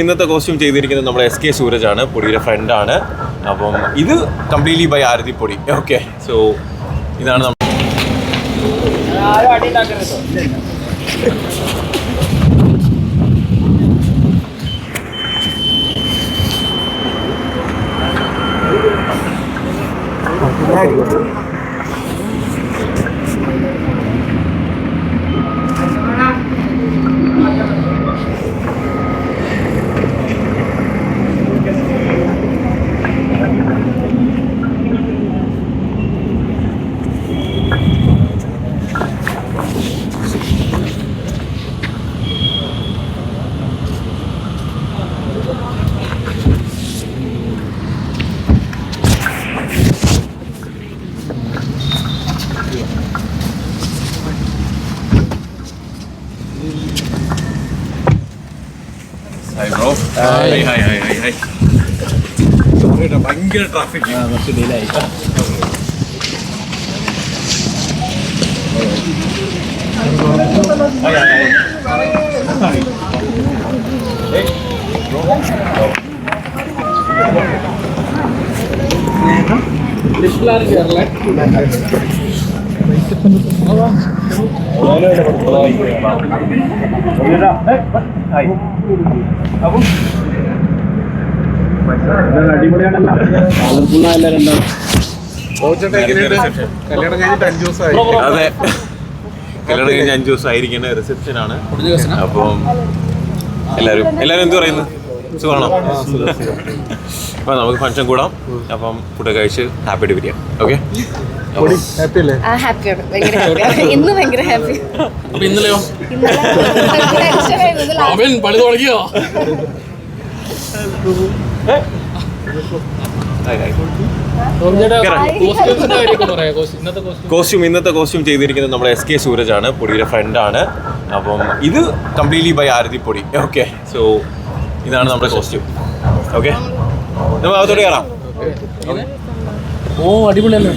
ഇന്നത്തെ കോസ്റ്റ്യൂം ചെയ്തിരിക്കുന്നത് നമ്മുടെ SK സൂരജാണ്, പൊടിയുടെ ഫ്രണ്ടാണ്. അപ്പം ഇത് കംപ്ലീറ്റ്ലി ബൈ ആരതിപ്പൊടി. ഓക്കെ, സോ ഇതാണ് നമ്മൾ ഭയങ്കര ട്രാഫിക്. അതെ, കല്യാണം കഴിഞ്ഞ് 5 ദിവസമായിരിക്കുന്ന റിസപ്ഷൻ ആണ്. അപ്പം എല്ലാവരും എന്ത് പറയുന്നു? സുഖമാണോ? അപ്പം നമുക്ക് ഫംഗ്ഷൻ കൂടാം. അപ്പം ഫുഡ് കഴിച്ച് ഹാപ്പി ആയിട്ട് പിരിയാം. ഓക്കെ, ഇന്നത്തെ കോസ്റ്റ്യൂം ചെയ്തിരിക്കുന്നത് നമ്മുടെ SK സൂരജാണ്, പൊടിയുടെ ഫ്രണ്ടാണ്. അപ്പം ഇത് കംപ്ലീറ്റ്ലി ബൈ ആരതിപ്പൊടി. ഓക്കെ, സോ ഇതാണ് നമ്മുടെ കോസ്റ്റ്യൂം. ഓക്കെ, നമ്മൾ അകത്തോട്ട് കയറാം. ഓ അടിപൊളിയല്ലേ.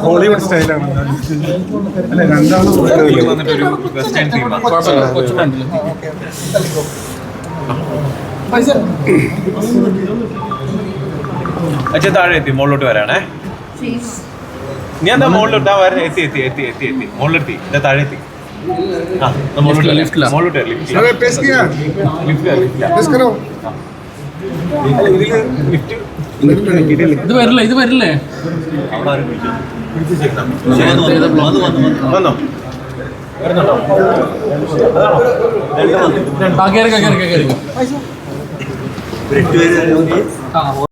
ഹോളിവുഡ് സ്റ്റൈലാണ്. അല്ല, രണ്ടാമത് വന്നിട്ടൊരു വെസ്റ്റേൺ തീമാണ്. അച്ഛൻ താഴെ എത്തി, മുകളിലോട്ട് വരാണേ. ഞാൻ എന്താ മുകളിലോട്ട് എത്തി മുകളിലെത്തി, എന്താ താഴെ എത്തി. ഇത് വരില്ലേ? വന്നോ? കേറി